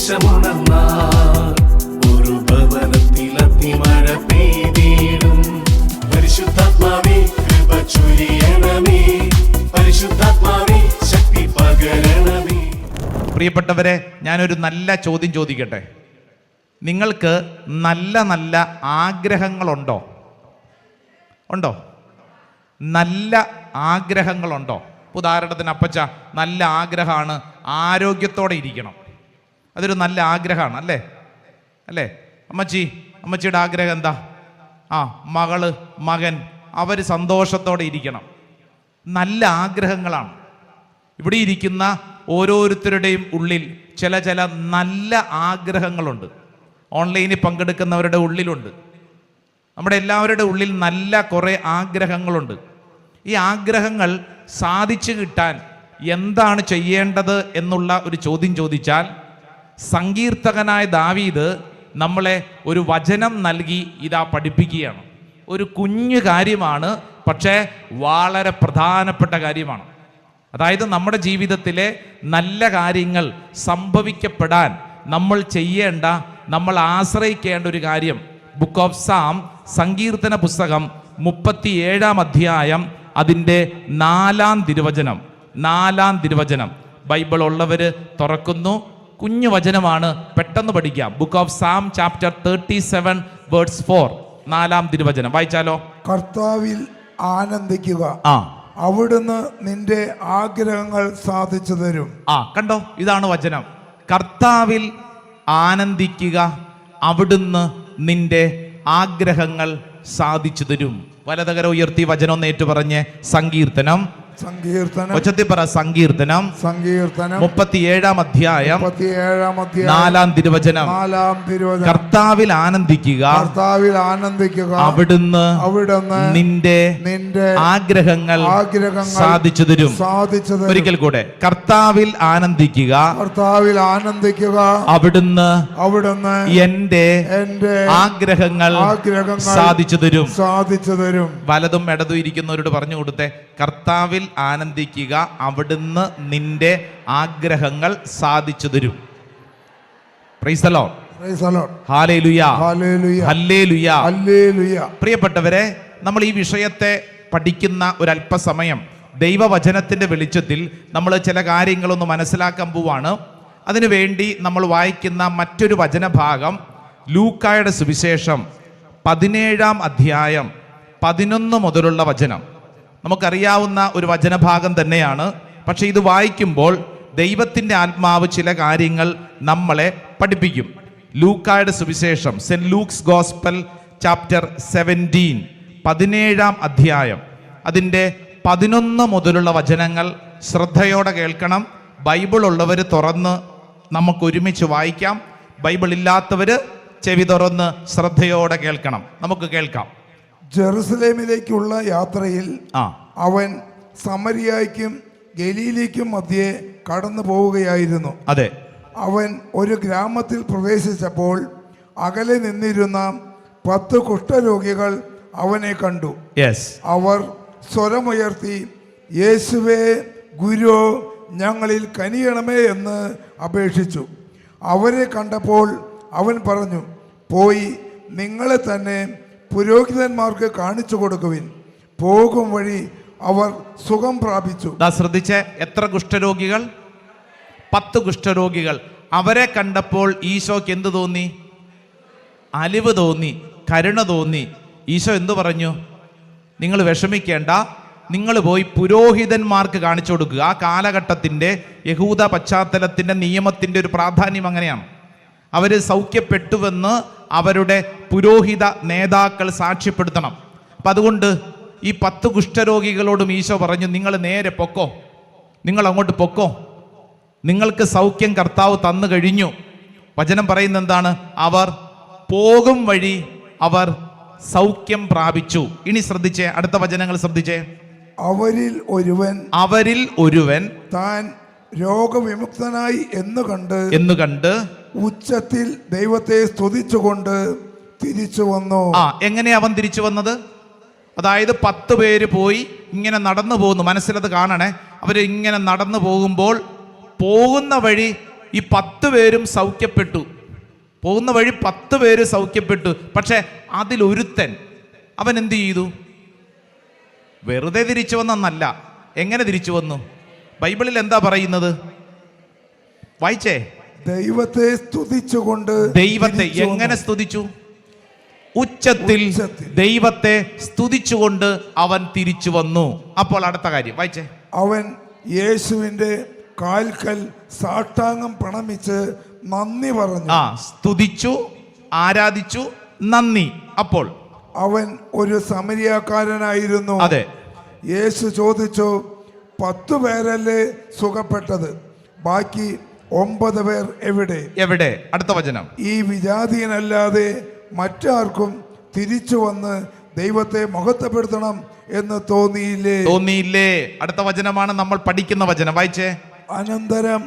ദേശമുണർന്നാൽ ഒരു ഭവനത്തിൽ അഗ്നിമഴ പെയ്തിടും. പരിശുദ്ധാത്മാവേ കൃപ ചൊരിയണമേ, പരിശുദ്ധാത്മാവേ ശക്തി പകരണമേ. പ്രിയപ്പെട്ടവരെ, ഞാനൊരു നല്ല ചോദ്യം ചോദിക്കട്ടെ. നിങ്ങൾക്ക് നല്ല നല്ല ആഗ്രഹങ്ങളുണ്ടോ? ഉണ്ടോ? നല്ല ആഗ്രഹങ്ങളുണ്ടോ? ഉദാഹരണത്തിന് അപ്പച്ച നല്ല ആഗ്രഹമാണ് ആരോഗ്യത്തോടെ ഇരിക്കണം. അതൊരു നല്ല ആഗ്രഹമാണ് അല്ലേ? അല്ലേ അമ്മച്ചിയുടെ ആഗ്രഹം എന്താ? മകള് മകൻ അവർ സന്തോഷത്തോടെ ഇരിക്കണം. നല്ല ആഗ്രഹങ്ങളാണ്. ഇവിടെ ഇരിക്കുന്ന ഓരോരുത്തരുടെയും ഉള്ളിൽ ചില നല്ല ആഗ്രഹങ്ങളുണ്ട്. ഓൺലൈനിൽ പങ്കെടുക്കുന്നവരുടെ ഉള്ളിലുണ്ട്. നമ്മുടെ എല്ലാവരുടെ ഉള്ളിൽ നല്ല കുറേ ആഗ്രഹങ്ങളുണ്ട്. ഈ ആഗ്രഹങ്ങൾ സാധിച്ചു കിട്ടാൻ എന്താണ് ചെയ്യേണ്ടത് എന്നുള്ള ഒരു ചോദ്യം ചോദിച്ചാൽ, സങ്കീർത്തകനായ ദാവീദ് നമ്മളെ ഒരു വചനം നൽകി ഇതാ പഠിപ്പിക്കുകയാണ്. ഒരു കുഞ്ഞു കാര്യമാണ്, പക്ഷേ വളരെ പ്രധാനപ്പെട്ട കാര്യമാണ്. അതായത് നമ്മുടെ ജീവിതത്തിലെ നല്ല കാര്യങ്ങൾ സംഭവിക്കപ്പെടാൻ നമ്മൾ ചെയ്യേണ്ട, നമ്മൾ ആശ്രയിക്കേണ്ട ഒരു കാര്യം. ബുക്ക് ഓഫ് സാം, സങ്കീർത്തന പുസ്തകം 37 അധ്യായം അതിൻ്റെ 4 തിരുവചനം. ബൈബിൾ ഉള്ളവർ തുറക്കുന്നു. കുഞ്ഞു വചനമാണ്, പെട്ടെന്ന് പഠിക്കാം. Book of Psalms chapter 37 verse 4, 4 തിരുവചനം വായിച്ചാലോ? കർത്താവിൽ ആനന്ദിക്കുക, അവിടുന്ന് നിന്റെ ആഗ്രഹങ്ങൾ സാധിച്ചു തരും. കണ്ടോ, ഇതാണ് വചനം. കർത്താവിൽ ആനന്ദിക്കുക, അവിടുന്ന് നിന്റെ ആഗ്രഹങ്ങൾ സാധിച്ചു തരും. വലതുകര ഉയർത്തി വചനം ഏറ്റു പറഞ്ഞ് സങ്കീർത്തനം ഉച്ചത്തിൽ പറ. സങ്കീർത്തനം 37 അധ്യായം 4 തിരുവചനം. കർത്താവിൽ ആനന്ദിക്കുക, അവിടുന്ന് നിന്റെ ആഗ്രഹങ്ങൾ സാധിച്ചു തരും. ഒരിക്കൽ കൂടെ, കർത്താവിൽ ആനന്ദിക്കുക, അവിടുന്ന് എന്റെ ആഗ്രഹങ്ങൾ സാധിച്ചു തരും. വലതും ഇടതും ഇരിക്കുന്നവരോട് പറഞ്ഞു കൊടുത്തേ, കർത്താവിൽ ആനന്ദിക്കുക, അവിടുന്ന് നിന്റെ ആഗ്രഹങ്ങൾ സാധിച്ചു തരും. Price the Lord. Hallelujah, hallelujah, hallelujah. പ്രിയപ്പെട്ടവരെ, നമ്മൾ ഈ വിഷയത്തെ പഠിക്കുന്ന ഒരല്പസമയം ദൈവവചനത്തിന്റെ വെളിച്ചത്തിൽ നമ്മൾ ചില കാര്യങ്ങളൊന്ന് മനസ്സിലാക്കാൻ പോവാണ്. അതിനുവേണ്ടി നമ്മൾ വായിക്കുന്ന മറ്റൊരു വചനഭാഗം ലൂക്കായുടെ സുവിശേഷം 17 അധ്യായം 11 മുതലുള്ള വചനം. നമുക്കറിയാവുന്ന ഒരു വചനഭാഗം തന്നെയാണ്. പക്ഷെ ഇത് വായിക്കുമ്പോൾ ദൈവത്തിൻ്റെ ആത്മാവ് ചില കാര്യങ്ങൾ നമ്മളെ പഠിപ്പിക്കും. ലൂക്കായുടെ സുവിശേഷം, സെന്റ് ലൂക്സ് ഗോസ്പൽ ചാപ്റ്റർ 17 അധ്യായം അതിൻ്റെ 11 മുതലുള്ള വചനങ്ങൾ ശ്രദ്ധയോടെ കേൾക്കണം. ബൈബിൾ ഉള്ളവർ തുറന്ന് നമുക്ക് ഒരുമിച്ച് വായിക്കാം. ബൈബിൾ ഇല്ലാത്തവർ ചെവി തുറന്ന് ശ്രദ്ധയോടെ കേൾക്കണം. നമുക്ക് കേൾക്കാം. ജെറുസലേമിലേക്കുള്ള യാത്രയിൽ അവൻ സമരിയായ്ക്കും ഗലീലയ്ക്കും മധ്യേ കടന്നു പോവുകയായിരുന്നു. അതെ. അവൻ ഒരു ഗ്രാമത്തിൽ പ്രവേശിച്ചപ്പോൾ അകലെ നിന്നിരുന്ന 10 കുഷ്ഠരോഗികൾ അവനെ കണ്ടു. അവർ സ്വരമുയർത്തി, യേശുവേ, ഗുരു, ഞങ്ങളിൽ കനിയണമേ എന്ന് അപേക്ഷിച്ചു. അവരെ കണ്ടപ്പോൾ അവൻ പറഞ്ഞു, പോയി നിങ്ങളെ തന്നെ പുരോഹിതന്മാർക്ക് കാണിച്ചു കൊടുക്കുവിൻ. പോകും വഴി അവർ സുഖം പ്രാപിച്ചു. ശ്രദ്ധിച്ച്, എത്ര കുഷ്ഠരോഗികൾ? 10 കുഷ്ഠരോഗികൾ. അവരെ കണ്ടപ്പോൾ ഈശോയ്ക്ക് എന്ത് തോന്നി? അലിവ് തോന്നി, കരുണ തോന്നി. ഈശോ എന്തു പറഞ്ഞു? നിങ്ങൾ വിഷമിക്കേണ്ട, നിങ്ങൾ പോയി പുരോഹിതന്മാർക്ക് കാണിച്ചു കൊടുക്കുക. ആ കാലഘട്ടത്തിൻ്റെ യഹൂദ പശ്ചാത്തലത്തിൻ്റെ നിയമത്തിൻ്റെ ഒരു പ്രാധാന്യം അങ്ങനെയാണ്. അവർ സൗഖ്യപ്പെട്ടുവെന്ന് അവരുടെ പുരോഹിത നേതാക്കൾ സാക്ഷ്യപ്പെടുത്തണം. അപ്പം അതുകൊണ്ട് ഈ 10 കുഷ്ഠരോഗികളോടും ഈശോ പറഞ്ഞു, നിങ്ങൾ നേരെ പൊക്കോ, നിങ്ങൾ അങ്ങോട്ട് പൊക്കോ, നിങ്ങൾക്ക് സൗഖ്യം കർത്താവ് തന്നു കഴിഞ്ഞു. വചനം പറയുന്ന എന്താണ്? അവർ പോകും വഴി അവർ സൗഖ്യം പ്രാപിച്ചു. ഇനി ശ്രദ്ധിച്ചേ, അടുത്ത വചനങ്ങൾ ശ്രദ്ധിച്ചേ. അവരിൽ ഒരുവൻ താൻ രോഗവിമുക്തനായി എന്ന് കണ്ട് ഉച്ചത്തിൽ ദൈവത്തെ സ്തുതിച്ചുകൊണ്ട് തിരിച്ചു വന്നു. എങ്ങനെയാ അവൻ തിരിച്ചു വന്നത്? അതായത് 10 പേര് പോയി ഇങ്ങനെ നടന്നു പോകുന്നു. മനസ്സിലത് കാണണേ. അവർ ഇങ്ങനെ നടന്നു പോകുമ്പോൾ പോകുന്ന വഴി ഈ 10 പേരും സൗഖ്യപ്പെട്ടു. പോകുന്ന വഴി 10 പേര് സൗഖ്യപ്പെട്ടു. പക്ഷെ അതിലൊരുത്തൻ അവൻ എന്ത് ചെയ്തു? വെറുതെ തിരിച്ചു വന്നല്ല. എങ്ങനെ തിരിച്ചു വന്നു? ബൈബിളിൽ എന്താ പറയുന്നത്? വായിച്ചേ. ദൈവത്തെ സ്തുതിച്ചുകൊണ്ട്. ദൈവത്തെ എങ്ങനെ സ്തുതിച്ചു? ഉച്ചത്തിൽ ദൈവത്തെ സ്തുതിച്ചുകൊണ്ട് അവൻ തിരിച്ചു വന്നു. അപ്പോൾ അടുത്ത കാര്യം വായിച്ചേ. അവൻ യേശുവിന്റെ കാൽക്കൽ സാഷ്ടാംഗം പ്രണമിച്ച് നന്ദി പറഞ്ഞു. സ്തുതിച്ചു, ആരാധിച്ചു, നന്ദി. അപ്പോൾ അവൻ ഒരു സമരിയാക്കാരനായിരുന്നു. അതെ. യേശു ചോദിച്ചു, 10 പേരല്ലേ സുഖപ്പെട്ടത്? ബാക്കി 9 പേർ എവിടെ? എവിടെ? അടുത്ത വചനം. ഈ വിജാതീയനല്ലാതെ മറ്റാർക്കും തിരിച്ചു വന്ന് ദൈവത്തെ മഹത്വപ്പെടുത്തണം എന്ന് തോന്നിയില്ലേ? അടുത്ത വചനമാണ് നമ്മൾ പഠിക്കുന്ന വചനം. വായിച്ചേ. അനന്തരം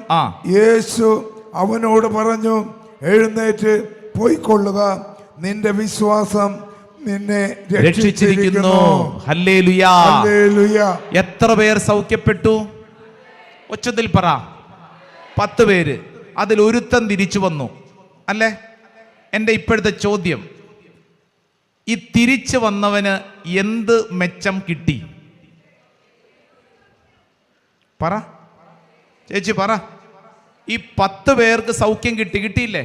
യേശു അവനോട് പറഞ്ഞു, എഴുന്നേറ്റ് പോയിക്കൊള്ളുക, നിന്റെ വിശ്വാസം നിന്നെ രക്ഷിച്ചിരിക്കുന്നു. ഹല്ലേലൂയ. ഹല്ലേലൂയ. എത്ര പേർ സൗഖ്യപ്പെട്ടു? ഉച്ചത്തിൽ പറ. 10 പേര്. അതിൽ ഒരുത്തൻ തിരിച്ചു വന്നു അല്ലേ? എൻ്റെ ഇപ്പോഴത്തെ ചോദ്യം, ഈ തിരിച്ചു വന്നവന് എന്ത് മെച്ചം കിട്ടി? പറ ചേച്ചി, പറ. ഈ 10 പേർക്ക് സൗഖ്യം കിട്ടിയില്ലേ?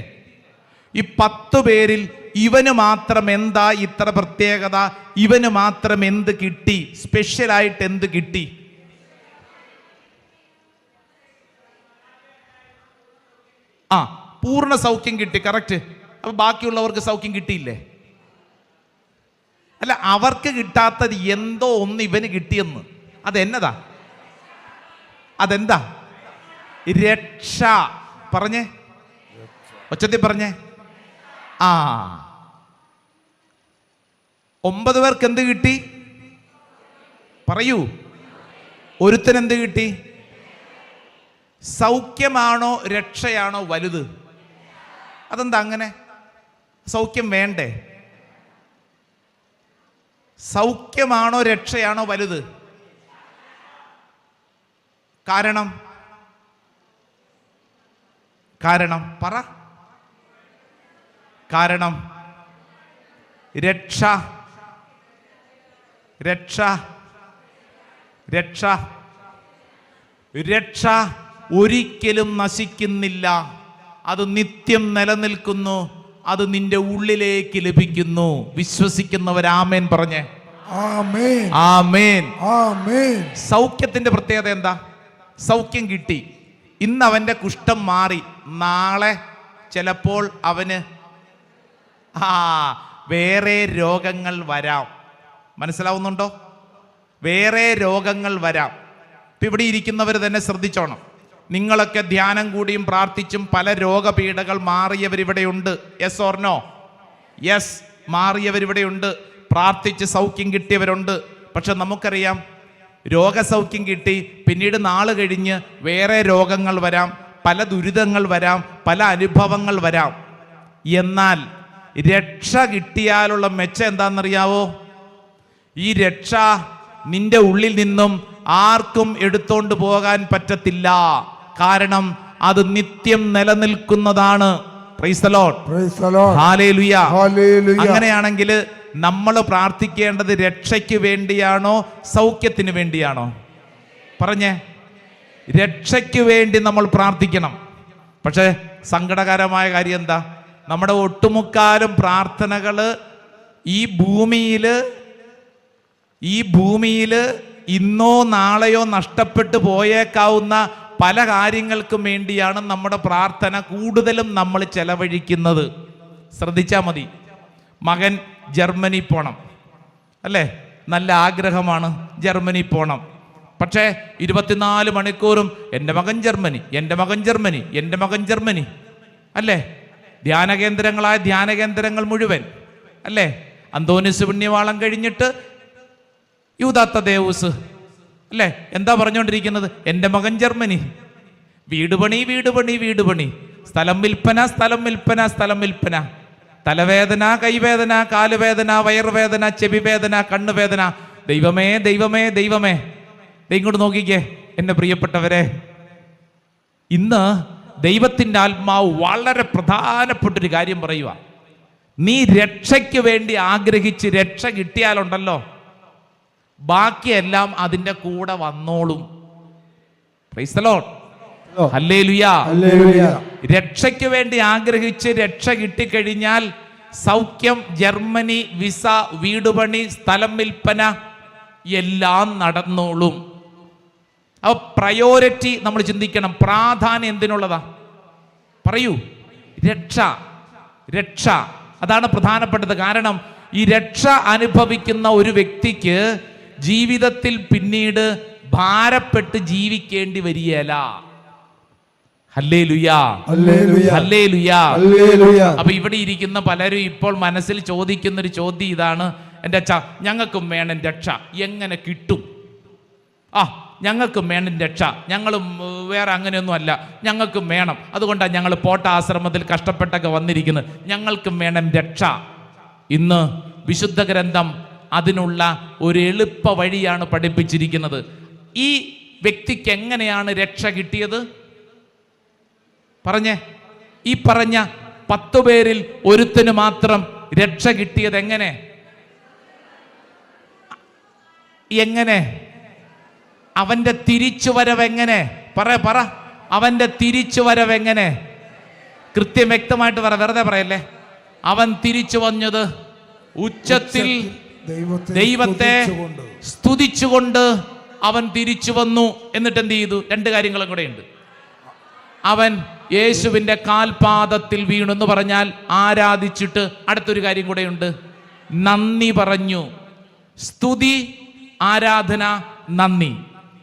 ഈ 10 പേരിൽ ഇവന് മാത്രം എന്താ ഇത്ര പ്രത്യേകത? ഇവന് മാത്രം എന്ത് കിട്ടി? സ്പെഷ്യലായിട്ട് എന്ത് കിട്ടി? പൂർണ്ണ സൗഖ്യം കിട്ടി. കറക്റ്റ്. അപ്പൊ ബാക്കിയുള്ളവർക്ക് സൗഖ്യം കിട്ടിയില്ലേ? അല്ല, അവർക്ക് കിട്ടാത്തത് എന്തോ ഒന്ന് ഇവന് കിട്ടിയെന്ന്. അതെന്നതാ? അതെന്താ? രക്ഷ. പറഞ്ഞേ, ഒച്ചത്തിൽ പറഞ്ഞേ. 9 പേർക്ക് എന്ത് കിട്ടി? പറയൂ. ഒരുത്തൻ എന്ത് കിട്ടി? സൗഖ്യമാണോ രക്ഷയാണോ വലുത്? അതെന്താ അങ്ങനെ? സൗഖ്യം വേണ്ടേ? സൗഖ്യമാണോ രക്ഷയാണോ വലുത്? കാരണം പറ. കാരണം രക്ഷ ഒരിക്കലും നശിക്കുന്നില്ല. അത് നിത്യം നിലനിൽക്കുന്നു. അത് നിന്റെ ഉള്ളിലേക്ക് ലഭിക്കുന്നു. വിശ്വസിക്കുന്നവർ ആമേൻ പറഞ്ഞേ. ആമേൻ. ആമേൻ. ആമേൻ. സൗഖ്യത്തിന്റെ പ്രത്യേകത എന്താ? സൗഖ്യം കിട്ടി. ഇന്ന് അവന്റെ കുഷ്ഠം മാറി. നാളെ ചിലപ്പോൾ അവന് വേറെ രോഗങ്ങൾ വരാം. മനസ്സിലാവുന്നുണ്ടോ? വേറെ രോഗങ്ങൾ വരാം. ഇപ്പം ഇവിടെ ഇരിക്കുന്നവർ തന്നെ ശ്രദ്ധിച്ചോണം. നിങ്ങളൊക്കെ ധ്യാനം കൂടിയും പ്രാർത്ഥിച്ചും പല രോഗപീഠകൾ മാറിയവരിവിടെയുണ്ട്. Yes or no? യെസ്, മാറിയവരിവിടെയുണ്ട്. പ്രാർത്ഥിച്ച് സൗഖ്യം കിട്ടിയവരുണ്ട്. പക്ഷെ നമുക്കറിയാം, രോഗസൗഖ്യം കിട്ടി, പിന്നീട് നാള് കഴിഞ്ഞ് വേറെ രോഗങ്ങൾ വരാം, പല ദുരിതങ്ങൾ വരാം, പല അനുഭവങ്ങൾ വരാം. എന്നാൽ രക്ഷ കിട്ടിയാലുള്ള മെച്ചം എന്താണെന്നറിയാവോ? ഈ രക്ഷ നിന്റെ ഉള്ളിൽ നിന്നും ആർക്കും എടുത്തോണ്ട് പോകാൻ പറ്റത്തില്ല. കാരണം അത് നിത്യം നിലനിൽക്കുന്നതാണ്. Praise the Lord. Praise the Lord. Hallelujah. Hallelujah. അങ്ങനെയാണെങ്കിൽ നമ്മൾ പ്രാർത്ഥിക്കേണ്ടത് രക്ഷയ്ക്ക് വേണ്ടിയാണോ സൗഖ്യത്തിന് വേണ്ടിയാണോ? പറഞ്ഞേ. രക്ഷയ്ക്ക് വേണ്ടി നമ്മൾ പ്രാർത്ഥിക്കണം. പക്ഷേ സങ്കടകരമായ കാര്യം എന്താ? നമ്മുടെ ഒട്ടുമുക്കാലും പ്രാർത്ഥനകൾ ഈ ഭൂമിയിൽ ഇന്നോ നാളെയോ നഷ്ടപ്പെട്ടു പോയേക്കാവുന്ന പല കാര്യങ്ങൾക്കും വേണ്ടിയാണ് നമ്മുടെ പ്രാർത്ഥന കൂടുതലും നമ്മൾ ചെലവഴിക്കുന്നത്. ശ്രദ്ധിച്ചാൽ മതി. മകൻ ജർമ്മനി പോണം അല്ലേ? നല്ല ആഗ്രഹമാണ് ജർമ്മനി പോണം. പക്ഷേ 24 മണിക്കൂറും എൻ്റെ മകൻ ജർമ്മനി, എൻ്റെ മകൻ ജർമ്മനി, എൻ്റെ മകൻ ജർമ്മനി അല്ലേ? ധ്യാനകേന്ദ്രങ്ങളായ ധ്യാനകേന്ദ്രങ്ങൾ മുഴുവൻ അല്ലേ? അന്തോനിസ് പുണ്യവാളം കഴിഞ്ഞിട്ട് യൂദാത്തദേവൂസ് അല്ലേ? എന്താ പറഞ്ഞുകൊണ്ടിരിക്കുന്നത്? എൻ്റെ മകൻ ജർമ്മനി. വീട് പണി, വീട് പണി, വീട് പണി. സ്ഥലം വിൽപ്പന, സ്ഥലം വിൽപ്പന, സ്ഥലം വിൽപ്പന. തലവേദന, കൈവേദന, കാലുവേദന, വയറുവേദന, ചെവിവേദന, കണ്ണുവേദന. ദൈവമേ, ദൈവമേ, ദൈവമേ. ഇങ്ങോട്ട് നോക്കിക്കേ എൻ്റെ പ്രിയപ്പെട്ടവരെ. ഇന്ന് ദൈവത്തിൻ്റെ ആത്മാവ് വളരെ പ്രധാനപ്പെട്ടൊരു കാര്യം പറയുക. നീ രക്ഷയ്ക്ക് വേണ്ടി ആഗ്രഹിച്ച് രക്ഷ കിട്ടിയാലുണ്ടല്ലോ, ബാക്കിയെല്ലാം അതിൻ്റെ കൂടെ വന്നോളും. Price the Lord. ഹല്ലേലൂയ. രക്ഷയ്ക്ക് വേണ്ടി ആഗ്രഹിച്ച് രക്ഷ കിട്ടിക്കഴിഞ്ഞാൽ സൗഖ്യം, ജർമ്മനി, വിസ, വീടുപണി, സ്ഥലം വിൽപ്പന എല്ലാം നടന്നോളും. അപ്പൊ പ്രയോറിറ്റി നമ്മൾ ചിന്തിക്കണം. പ്രാധാന്യം എന്തിനുള്ളതാ? പറയൂ. രക്ഷ. രക്ഷ അതാണ് പ്രധാനപ്പെട്ടത്. കാരണം ഈ രക്ഷ അനുഭവിക്കുന്ന ഒരു വ്യക്തിക്ക് ജീവിതത്തിൽ പിന്നീട് ഭാരപ്പെട്ട് ജീവിക്കേണ്ടി വരികയില്ല. Hallelujah, hallelujah. അപ്പൊ ഇവിടെ ഇരിക്കുന്ന പലരും ഇപ്പോൾ മനസ്സിൽ ചോദിക്കുന്നൊരു ചോദ്യം ഇതാണ്, എൻ്റെ അച്ഛാ ഞങ്ങൾക്കും വേണം രക്ഷ, എങ്ങനെ കിട്ടും? ഞങ്ങൾക്കും വേണം രക്ഷ, ഞങ്ങളും വേറെ അങ്ങനെയൊന്നും അല്ല, ഞങ്ങൾക്കും വേണം, അതുകൊണ്ടാണ് ഞങ്ങൾ പോട്ട ആശ്രമത്തിൽ കഷ്ടപ്പെട്ടൊക്കെ വന്നിരിക്കുന്നത്, ഞങ്ങൾക്കും വേണം രക്ഷ. ഇന്ന് വിശുദ്ധ ഗ്രന്ഥം അതിനുള്ള ഒരു എളുപ്പ വഴിയാണ് പഠിപ്പിച്ചിരിക്കുന്നത്. ഈ വ്യക്തിക്ക് എങ്ങനെയാണ് രക്ഷ കിട്ടിയത്? പറഞ്ഞേ. ഈ പറഞ്ഞ 10 പേരിൽ ഒരുത്തന് മാത്രം രക്ഷ കിട്ടിയത് എങ്ങനെ? അവന്റെ തിരിച്ചുവരവ് എങ്ങനെ? പറ. അവന്റെ തിരിച്ചുവരവ് എങ്ങനെ? കൃത്യം വ്യക്തമായിട്ട് പറ, വെറുതെ പറയല്ലേ. അവൻ തിരിച്ചു വന്നത് ഉച്ചത്തിൽ ദൈവത്തെ സ്തുതിച്ചുകൊണ്ട് അവൻ തിരിച്ചു വന്നു. എന്നിട്ട് എന്ത് ചെയ്തു? 2 കാര്യങ്ങളും കൂടെ ഉണ്ട്. അവൻ യേശുവിൻ്റെ കാൽപാദത്തിൽ വീണു എന്ന് പറഞ്ഞാൽ ആരാധിച്ചിട്ട് അടുത്തൊരു കാര്യം കൂടെ ഉണ്ട്, നന്ദി പറഞ്ഞു. സ്തുതി, ആരാധന, നന്ദി.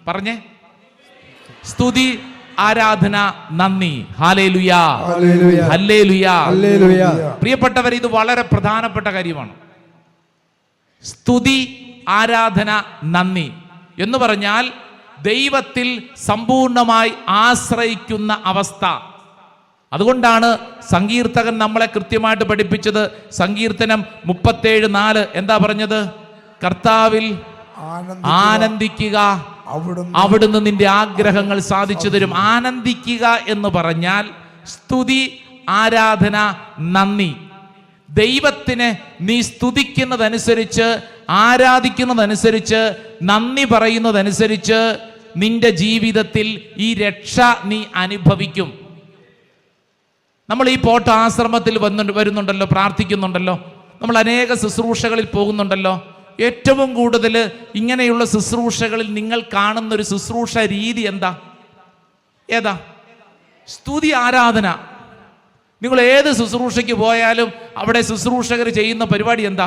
പറഞ്ഞേ. സ്തുതി, ആരാധന, നന്ദി. Hallelujah, hallelujah. പ്രിയപ്പെട്ടവർ, ഇത് വളരെ പ്രധാനപ്പെട്ട കാര്യമാണ്. സ്തുതി, ആരാധന, നന്ദി എന്ന് പറഞ്ഞാൽ ദൈവത്തിൽ സമ്പൂർണമായി ആശ്രയിക്കുന്ന അവസ്ഥ. അതുകൊണ്ടാണ് സങ്കീർത്തകൻ നമ്മളെ കൃത്യമായിട്ട് പഠിപ്പിച്ചത്. സങ്കീർത്തനം 37:4 എന്താ പറഞ്ഞത്? കർത്താവിൽ ആനന്ദിക്കുക, അവിടുന്ന് നിന്റെ ആഗ്രഹങ്ങൾ സാധിച്ചു തരും. ആനന്ദിക്കുക എന്ന് പറഞ്ഞാൽ സ്തുതി, ആരാധന, നന്ദി. ദൈവത്തിനെ നീ സ്തുതിക്കുന്നതനുസരിച്ച്, ആരാധിക്കുന്നതനുസരിച്ച്, നന്ദി പറയുന്നതനുസരിച്ച് നിന്റെ ജീവിതത്തിൽ ഈ രക്ഷ നീ അനുഭവിക്കും. നമ്മൾ ഈ പോട്ട ആശ്രമത്തിൽ വരുന്നുണ്ടല്ലോ, പ്രാർത്ഥിക്കുന്നുണ്ടല്ലോ, നമ്മൾ അനേക ശുശ്രൂഷകളിൽ പോകുന്നുണ്ടല്ലോ. ഏറ്റവും കൂടുതൽ ഇങ്ങനെയുള്ള ശുശ്രൂഷകളിൽ നിങ്ങൾ കാണുന്നൊരു ശുശ്രൂഷ രീതി എന്താ? ഏതാ? സ്തുതി, ആരാധന. നിങ്ങൾ ഏത് ശുശ്രൂഷയ്ക്ക് പോയാലും അവിടെ ശുശ്രൂഷകർ ചെയ്യുന്ന പരിപാടി എന്താ?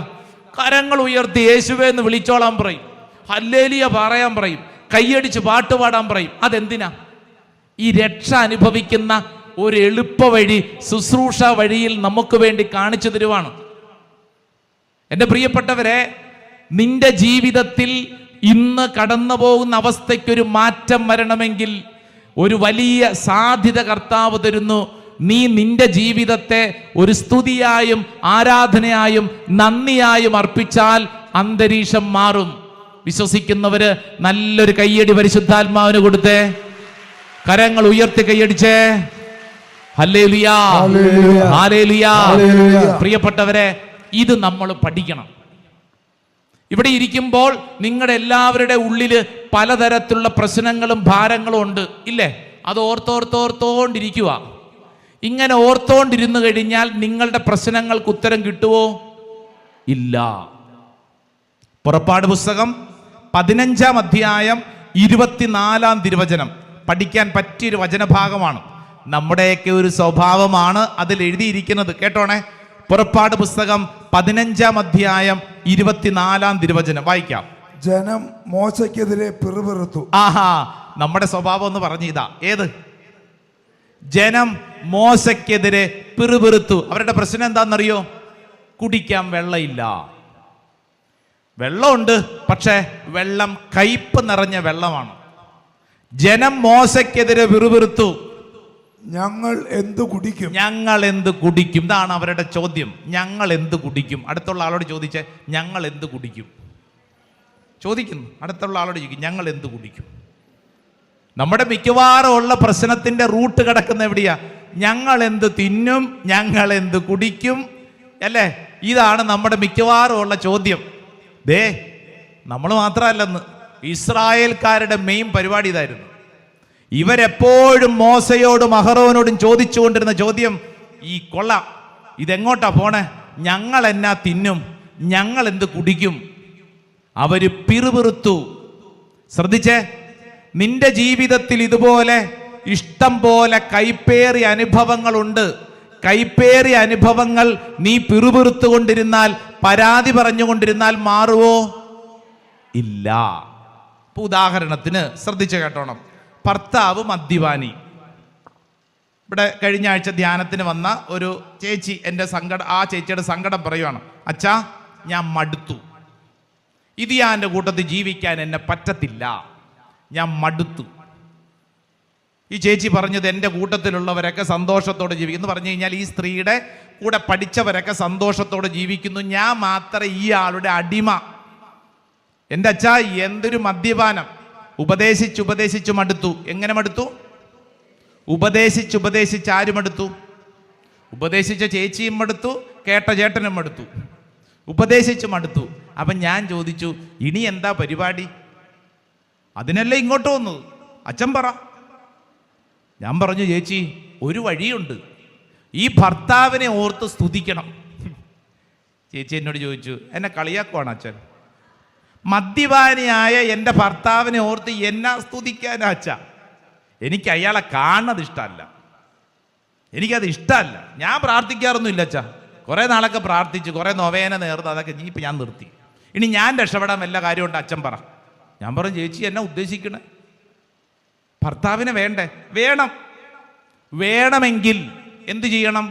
കരങ്ങൾ ഉയർത്തി യേശുവേ എന്ന് വിളിച്ചോളാൻ പറയും, ഹല്ലേലൂയ പറയാൻ പറയും, കൈയടിച്ച് പാട്ട് പാടാൻ പറയും. അതെന്തിനാ? ഈ രക്ഷ അനുഭവിക്കുന്ന ഒരു എളുപ്പ വഴി ശുശ്രൂഷ വഴിയിൽ നമുക്ക് വേണ്ടി കാണിച്ചു തരുവാണ്. എൻ്റെ പ്രിയപ്പെട്ടവരെ, നിന്റെ ജീവിതത്തിൽ ഇന്ന് കടന്നു പോകുന്ന അവസ്ഥയ്ക്കൊരു മാറ്റം വരണമെങ്കിൽ ഒരു വലിയ സാധ്യത കർത്താവ് തരുന്നു. നീ നിന്റെ ജീവിതത്തെ ഒരു സ്തുതിയായും ആരാധനയായും നന്ദിയായും അർപ്പിച്ചാൽ അന്തരീക്ഷം മാറും. വിശ്വസിക്കുന്നവര് നല്ലൊരു കയ്യടി പരിശുദ്ധാത്മാവിന് കൊടുത്തേ, കരങ്ങൾ ഉയർത്തി കൈയടിച്ചേ. Hallelujah, hallelujah. പ്രിയപ്പെട്ടവരെ, ഇത് നമ്മൾ പഠിക്കണം. ഇവിടെ ഇരിക്കുമ്പോൾ നിങ്ങളുടെ എല്ലാവരുടെ ഉള്ളില് പലതരത്തിലുള്ള പ്രശ്നങ്ങളും ഭാരങ്ങളും ഉണ്ട്, ഇല്ലേ? അത് ഓർത്തോണ്ടിരിക്കുക. ഇങ്ങനെ ഓർത്തോണ്ടിരുന്നു കഴിഞ്ഞാൽ നിങ്ങളുടെ പ്രശ്നങ്ങൾക്ക് ഉത്തരം കിട്ടുമോ? ഇല്ല. പുറപ്പാട് പുസ്തകം 15-ാം അധ്യായം 24-ാം തിരുവചനം പഠിക്കാൻ പറ്റിയൊരു വചനഭാഗമാണ്. നമ്മുടെയൊക്കെ ഒരു സ്വഭാവമാണ് അതിൽ എഴുതിയിരിക്കുന്നത്. കേട്ടോണേ. പുറപ്പാട് പുസ്തകം 15-ാം അധ്യായം 24-ാം തിരുവചനം വായിക്കാം. ജനം മോശയ്ക്കെതിരെ പിറുപിറുത്തു. നമ്മുടെ സ്വഭാവം എന്ന് പറഞ്ഞ ഇതാ. ഏത്? ജനം മോശയ്ക്കെതിരെ പിറുപിറുത്തു. അവരുടെ പ്രശ്നം എന്താണെന്നറിയോ? കുടിക്കാൻ വെള്ളമില്ല. വെള്ളമുണ്ട്, പക്ഷേ വെള്ളം കയ്പ് നിറഞ്ഞ വെള്ളമാണ്. ജനം മോശയ്ക്കെതിരെ പിറുപിറുത്തു. ഞങ്ങൾ എന്ത് കുടിക്കും? ഞങ്ങൾ എന്ത് കുടിക്കും? ഇതാണ് അവരുടെ ചോദ്യം. ഞങ്ങൾ എന്ത് കുടിക്കും? അടുത്തുള്ള ആളോട് ചോദിച്ചേ, ഞങ്ങൾ എന്ത് കുടിക്കും? ചോദിക്കുന്നു. അടുത്തുള്ള ആളോട് ചോദിക്കും, ഞങ്ങൾ എന്ത് കുടിക്കും? നമ്മുടെ മിക്കവാറും ഉള്ള പ്രശ്നത്തിന്റെ റൂട്ട് കിടക്കുന്ന എവിടെയാ? ഞങ്ങൾ എന്ത് തിന്നും, ഞങ്ങൾ എന്ത് കുടിക്കും, അല്ലേ? ഇതാണ് നമ്മുടെ മിക്കവാറും ഉള്ള ചോദ്യം. ദേ, നമ്മൾ മാത്രമല്ലെന്ന്, ഇസ്രായേൽക്കാരുടെ മെയിൻ പരിപാടി ഇതായിരുന്നു. ഇവരെപ്പോഴും മോശയോടും അഹറോനോടും ചോദിച്ചുകൊണ്ടിരുന്ന ചോദ്യം ഈ കൊള്ള ഇതെങ്ങോട്ടാ പോണേ, ഞങ്ങൾ എന്നാ തിന്നും, ഞങ്ങൾ എന്ത് കുടിക്കും. അവര് പിറുപിറുത്തു. ശ്രദ്ധിച്ചേ, നിന്റെ ജീവിതത്തിൽ ഇതുപോലെ ഇഷ്ടം പോലെ കൈപ്പേറിയ അനുഭവങ്ങളുണ്ട്. കൈപ്പേറിയ അനുഭവങ്ങൾ നീ പിറുപിറുത്തുകൊണ്ടിരുന്നാൽ, പരാതി പറഞ്ഞുകൊണ്ടിരുന്നാൽ മാറുവോ? ഇല്ല. ഇപ്പൊ ഉദാഹരണത്തിന് ശ്രദ്ധിച്ചു കേട്ടോണം. ഭർത്താവ് മദ്യപാനി. ഇവിടെ കഴിഞ്ഞ ആഴ്ച ധ്യാനത്തിന് വന്ന ഒരു ചേച്ചി എൻ്റെ ആ ചേച്ചിയുടെ സങ്കടം പറയുവാണ്. അച്ഛാ, ഞാൻ മടുത്തു, ഇത് ഞാൻ എൻ്റെ കൂട്ടത്തിൽ ജീവിക്കാൻ എന്നെ പറ്റത്തില്ല, ഞാൻ മടുത്തു. ഈ ചേച്ചി പറഞ്ഞത് എൻ്റെ കൂട്ടത്തിലുള്ളവരൊക്കെ സന്തോഷത്തോടെ ജീവിക്കുന്നു. എന്ന് പറഞ്ഞു കഴിഞ്ഞാൽ ഈ സ്ത്രീയുടെ കൂടെ പഠിച്ചവരൊക്കെ സന്തോഷത്തോടെ ജീവിക്കുന്നു, ഞാൻ മാത്രം ഈ ആളുടെ അടിമ. എൻ്റെ അച്ഛാ, എന്തൊരു മദ്യപാനം! ഉപദേശിച്ച് മടുത്തു. എങ്ങനെ മടുത്തു? ഉപദേശിച്ച് ആരും മടുത്തു? ഉപദേശിച്ച ചേച്ചിയും മടുത്തു, കേട്ട ചേട്ടനും മടുത്തു, ഉപദേശിച്ച് മടുത്തു. അപ്പം ഞാൻ ചോദിച്ചു, ഇനി എന്താ പരിപാടി? അതിനല്ലേ ഇങ്ങോട്ട് വന്നത്, അച്ഛൻ പറ. ഞാൻ പറഞ്ഞു, ചേച്ചി ഒരു വഴിയുണ്ട്, ഈ ഭർത്താവിനെ ഓർത്ത് സ്തുതിക്കണം. ചേച്ചി എന്നോട് ചോദിച്ചു, എന്നെ കളിയാക്കുവാണ് അച്ഛൻ? മദ്യപാനിയായ എൻ്റെ ഭർത്താവിനെ ഓർത്ത് എന്നാ സ്തുതിക്കാനാ അച്ഛ? എനിക്ക് അയാളെ കാണുന്നത് ഇഷ്ടമല്ല, എനിക്കത് ഇഷ്ടമല്ല. ഞാൻ പ്രാർത്ഥിക്കാറൊന്നുമില്ല അച്ഛാ. കുറേ നാളൊക്കെ പ്രാർത്ഥിച്ചു, കുറേ നൊവേന നേർന്ന്, അതൊക്കെ ഇപ്പം ഞാൻ നിർത്തി. ഇനി ഞാൻ രക്ഷപ്പെടാൻ വല്ല കാര്യമുണ്ട് അച്ഛൻ പറ. ഞാൻ പറഞ്ഞു, ചേച്ചി എന്നാ ഉദ്ദേശിക്കണേ? ഭർത്താവിനെ വേണ്ടേ? വേണമെങ്കിൽ എന്തു ചെയ്യണം?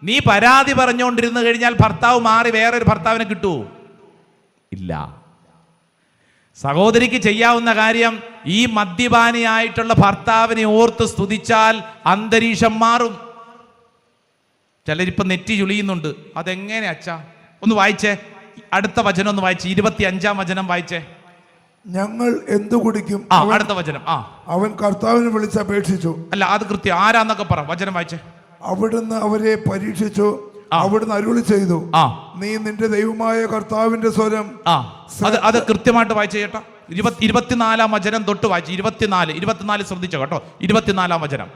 നീ പരാതി പറഞ്ഞുകൊണ്ടിരുന്നു കഴിഞ്ഞാൽ ഭർത്താവ് മാറി വേറൊരു ഭർത്താവിനെ കിട്ടുമോ? ഇല്ല. സഹോദരിക്ക് ചെയ്യാവുന്ന കാര്യം, ഈ മദ്യപാനിയായിട്ടുള്ള ഭർത്താവിനെ ഓർത്ത് സ്തുതിച്ചാൽ അന്തരീക്ഷം മാറും. ചിലരിപ്പം നെറ്റി ചുളിയുന്നുണ്ട്. അതെങ്ങനെ അച്ഛാ? ഒന്ന് വായിച്ചേ, അടുത്ത വചനം ഒന്ന് വായിച്ചേ, 25-ാം വചനം വായിച്ചേ. ഞങ്ങൾ എന്തു കുടിക്കും? അടുത്ത വചനം. അവൻ കർത്താവിനെ വിളിച്ചപേക്ഷിച്ചു. അല്ല, അത് കൃത്യം ആരാന്നൊക്കെ പറ. വചനം വായിച്ചേ. അവിടുന്ന് അവരെ പരീക്ഷിച്ചു, അവിടുന്ന് അരുളി ചെയ്തു, നീ നിന്റെ ദൈവമായ കർത്താവിന്റെ സ്വരം. അത് കൃത്യമായിട്ട് വായിച്ചു ചേട്ടാ. 24-ാം വചനം തൊട്ട് വായിച്ചു. 24 ശ്രദ്ധിച്ചോ കേട്ടോ. 24-ാം വചനം.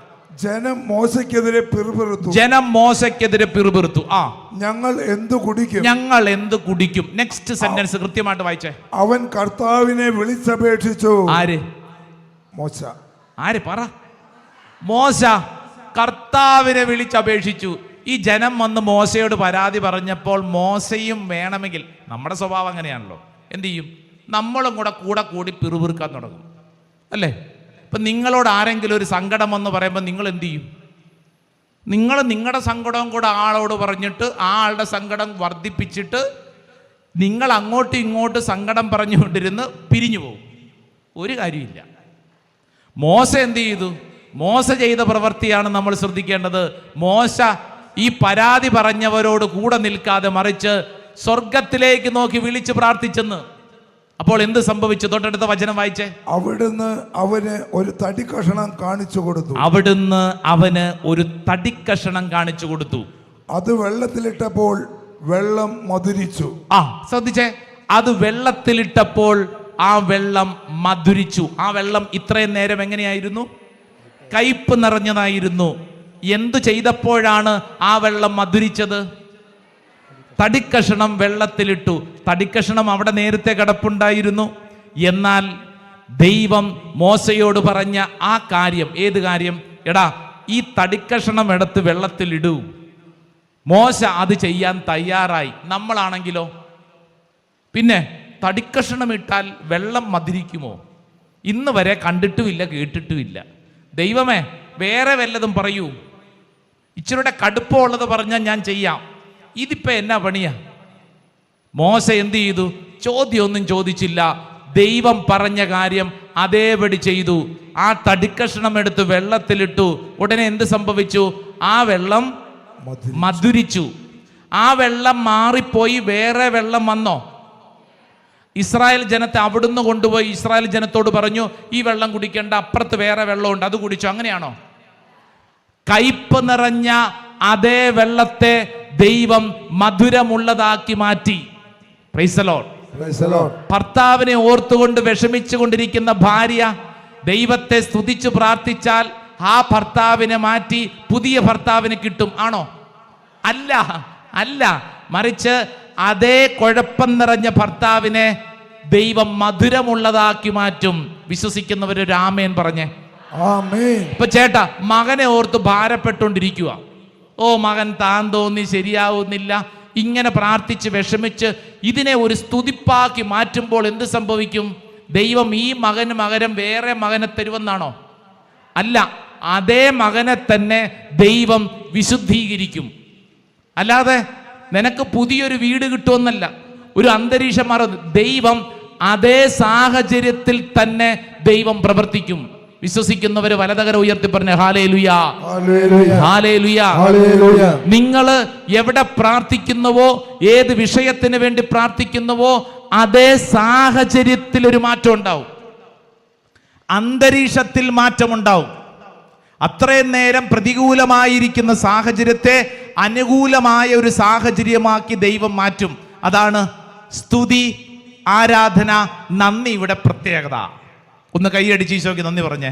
ജനം മോശയ്ക്കെതിരെ പിറുപിറുത്തു. ഞങ്ങൾ എന്തു കുടിക്കും? നെക്സ്റ്റ് സെന്റൻസ് കൃത്യമായിട്ട് വായിച്ചേ. അവൻ കർത്താവിനെ വിളിച്ചപേക്ഷിച്ചു. ആര്? മോശ. ആര് പറ? മോശ കർത്താവിനെ വിളിച്ചപേക്ഷിച്ചു. ഈ ജനം വന്ന് മോശയോട് പരാതി പറഞ്ഞപ്പോൾ മോശയും വേണമെങ്കിൽ, നമ്മുടെ സ്വഭാവം അങ്ങനെയാണല്ലോ, എന്ത് ചെയ്യും? നമ്മളും കൂടി പിറുപിറുക്കാൻ തുടങ്ങും, അല്ലേ? ഇപ്പം നിങ്ങളോട് ആരെങ്കിലും ഒരു സങ്കടം എന്ന് പറയുമ്പോൾ നിങ്ങൾ എന്ത് ചെയ്യും? നിങ്ങൾ നിങ്ങളുടെ സങ്കടവും കൂടെ ആളോട് പറഞ്ഞിട്ട് ആ ആളുടെ സങ്കടം വർദ്ധിപ്പിച്ചിട്ട് നിങ്ങൾ അങ്ങോട്ടും ഇങ്ങോട്ടും സങ്കടം പറഞ്ഞുകൊണ്ടിരുന്ന് പിരിഞ്ഞു പോകും. ഒരു കാര്യമില്ല. മോശ എന്ത് ചെയ്തു? മോശ ചെയ്ത പ്രവൃത്തിയാണ് നമ്മൾ ശ്രദ്ധിക്കേണ്ടത്. മോശ ഈ പരാതി പറഞ്ഞവരോട് കൂടെ നിൽക്കാതെ മറിച്ച് സ്വർഗത്തിലേക്ക് നോക്കി വിളിച്ച് പ്രാർത്ഥിച്ചെന്ന്. അപ്പോൾ എന്ത് സംഭവിച്ചു? തൊട്ടടുത്ത വചനം വായിച്ചേ. അവിടുന്ന് അവന് ഒരു തടിക്കഷണം കാണിച്ചു കൊടുത്തു. അത് വെള്ളത്തിലിട്ടപ്പോൾ വെള്ളം മധുരിച്ചു. ശ്രദ്ധിച്ചേ, അത് വെള്ളത്തിലിട്ടപ്പോൾ ആ വെള്ളം മധുരിച്ചു. ആ വെള്ളം ഇത്രയും നേരം എങ്ങനെയായിരുന്നു? കയ്പ് നിറഞ്ഞതായിരുന്നു. എന്തു ചെയ്തപ്പോഴാണ് ആ വെള്ളം മധുരിച്ചത്? തടിക്കഷണം വെള്ളത്തിലിട്ടു. തടിക്കഷണം അവിടെ നേരത്തെ കിടപ്പുണ്ടായിരുന്നു. എന്നാൽ ദൈവം മോശയോട് പറഞ്ഞ ആ കാര്യം, ഏത് കാര്യം? എടാ, ഈ തടിക്കഷണം എടുത്ത് വെള്ളത്തിലിടൂ. മോശ അത് ചെയ്യാൻ തയ്യാറായി. നമ്മളാണെങ്കിലോ? പിന്നെ തടിക്കഷണം ഇട്ടാൽ വെള്ളം മധുരിക്കുമോ? ഇന്ന് വരെ കണ്ടിട്ടുമില്ല, കേട്ടിട്ടുമില്ല. ദൈവമേ, വേറെ വല്ലതും പറയൂ, ഇച്ചിരിയുടെ കടുപ്പമുള്ളത് പറഞ്ഞാൽ ഞാൻ ചെയ്യാം. ഇതിപ്പോൾ എന്നാ പണിയാ? മോശ എന്ത് ചെയ്തു? ചോദ്യമൊന്നും ചോദിച്ചില്ല. ദൈവം പറഞ്ഞ കാര്യം അതേപടി ചെയ്തു. ആ തടിക്കഷണം എടുത്ത് വെള്ളത്തിലിട്ടു. ഉടനെ എന്ത് സംഭവിച്ചു? ആ വെള്ളം മധുരിച്ചു. ആ വെള്ളം മാറിപ്പോയി വേറെ വെള്ളം വന്നോ? ഇസ്രായേൽ ജനത്തെ അവിടുന്ന് കൊണ്ടുപോയി ഇസ്രായേൽ ജനത്തോട് പറഞ്ഞു, ഈ വെള്ളം കുടിക്കേണ്ട, അപ്പുറത്ത് വേറെ വെള്ളമുണ്ട്, അത് കുടിച്ചു. അങ്ങനെയാണോ? കയ്പ് നിറഞ്ഞ അതേ വെള്ളത്തെ ദൈവം മധുരമുള്ളതാക്കി മാറ്റി. Price the Lord. ഭർത്താവിനെ ഓർത്തുകൊണ്ട് വിഷമിച്ചു കൊണ്ടിരിക്കുന്ന ഭാര്യ ദൈവത്തെ സ്തുതിച്ച് പ്രാർത്ഥിച്ചാൽ ആ ഭർത്താവിനെ മാറ്റി പുതിയ ഭർത്താവിന് കിട്ടും. ആണോ? അല്ല, അല്ല. മറിച്ച് അതേ കുഴപ്പം നിറഞ്ഞ ഭർത്താവിനെ ദൈവം മധുരമുള്ളതാക്കി മാറ്റും. വിശ്വസിക്കുന്നവരൊരു ആമേൻ പറഞ്ഞേ. ഇപ്പൊ ചേട്ടാ മകനെ ഓർത്ത് ഭാരപ്പെട്ടുകൊണ്ടിരിക്കുക. ഓ മകൻ താൻ തോന്നി ശരിയാവുന്നില്ല, ഇങ്ങനെ പ്രാർത്ഥിച്ച് വിഷമിച്ച് ഇതിനെ ഒരു സ്തുതിപ്പാക്കി മാറ്റുമ്പോൾ എന്ത് സംഭവിക്കും? ദൈവം ഈ മകന് പകരം വേറെ മകനെ തരുമെന്നാണോ? അല്ല, അതേ മകനെ തന്നെ ദൈവം വിശുദ്ധീകരിക്കും. അല്ലാതെ നിനക്ക് പുതിയൊരു വീട് കിട്ടുമെന്നല്ല, ഒരു അന്തരീക്ഷം മാറും. ദൈവം അതേ സാഹചര്യത്തിൽ തന്നെ ദൈവം പ്രവർത്തിക്കും. വിശ്വസിക്കുന്നവര് വലതകര ഉയർത്തി പറഞ്ഞ ഹല്ലേലൂയ, ഹല്ലേലൂയ. നിങ്ങൾ എവിടെ പ്രാർത്ഥിക്കുന്നുവോ, ഏത് വിഷയത്തിന് വേണ്ടി പ്രാർത്ഥിക്കുന്നുവോ, അതേ സാഹചര്യത്തിൽ ഒരു മാറ്റം ഉണ്ടാവും, അന്തരീക്ഷത്തിൽ മാറ്റമുണ്ടാവും. അത്രയും നേരം പ്രതികൂലമായിരിക്കുന്ന സാഹചര്യത്തെ അനുകൂലമായ ഒരു സാഹചര്യമാക്കി ദൈവം മാറ്റും. അതാണ് സ്തുതി, ആരാധന, നന്ദി ഇവിടെ പ്രത്യേകത. ഒന്ന് കൈയടിച്ച് ഈശോയ്ക്ക് നന്ദി പറഞ്ഞേ.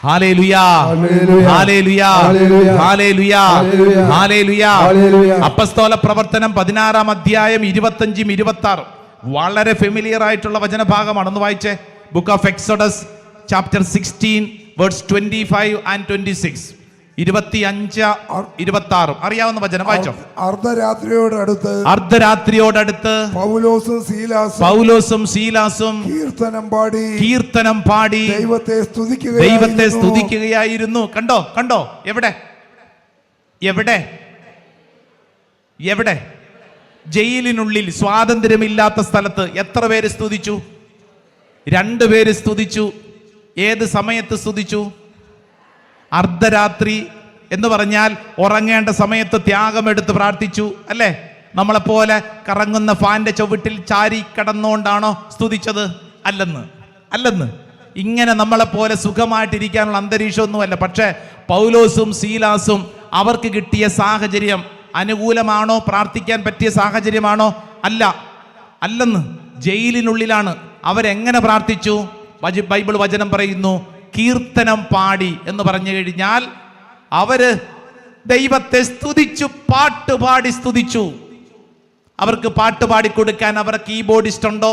ഹല്ലേലൂയാ, ഹല്ലേലൂയാ, ഹല്ലേലൂയാ, ഹല്ലേലൂയാ. അപ്പസ്തോല പ്രവർത്തനം 16-ാം അധ്യായം 25-ഉം 26 വളരെ ഫെമിലിയർ ആയിട്ടുള്ള വചനഭാഗമാണ്. ഒന്ന് വായിച്ചേ. Book of Exodus chapter 16 verse 25 and 26. 25-26 അറിയാവുന്ന വചനം വായിച്ചോ. അർദ്ധരാത്രിയോടടുത്ത് പൗലോസും സീലാസും കീർത്തനം പാടി ദൈവത്തെ സ്തുതിക്കുകയായിരുന്നു. കണ്ടോ കണ്ടോ? എവിടെ എവിടെ എവിടെ? ജയിലിനുള്ളിൽ, സ്വാതന്ത്ര്യമില്ലാത്ത സ്ഥലത്ത് എത്ര പേര് സ്തുതിച്ചു? 2 പേര് സ്തുതിച്ചു. ഏത് സമയത്ത് സ്തുതിച്ചു? അർദ്ധരാത്രി എന്ന് പറഞ്ഞാൽ ഉറങ്ങേണ്ട സമയത്ത് ത്യാഗമെടുത്ത് പ്രാർത്ഥിച്ചു, അല്ലേ? നമ്മളെപ്പോലെ കറങ്ങുന്ന ഫാന്റെ ചുവട്ടിൽ ചാരി കിടന്നുകൊണ്ടാണോ സ്തുതിച്ചത്? അല്ലെന്ന്. ഇങ്ങനെ നമ്മളെപ്പോലെ സുഖമായിട്ടിരിക്കാനുള്ള അന്തരീക്ഷമൊന്നുമല്ല. പക്ഷേ പൗലോസും സീലാസും അവർക്ക് കിട്ടിയ സാഹചര്യം അനുകൂലമാണോ? പ്രാർത്ഥിക്കാൻ പറ്റിയ സാഹചര്യമാണോ? അല്ലെന്ന്. ജയിലിനുള്ളിലാണ്. അവരെങ്ങനെ പ്രാർത്ഥിച്ചു? ബൈബിൾ വചനം പറയുന്നു, കീർത്തനം പാടി എന്ന് പറഞ്ഞു കഴിഞ്ഞാൽ അവര് ദൈവത്തെ സ്തുതിച്ചു, പാട്ടുപാടി സ്തുതിച്ചു. അവർക്ക് പാട്ടുപാടി കൊടുക്കാൻ അവരുടെ കീബോർഡിസ്റ്റ് ഉണ്ടോ?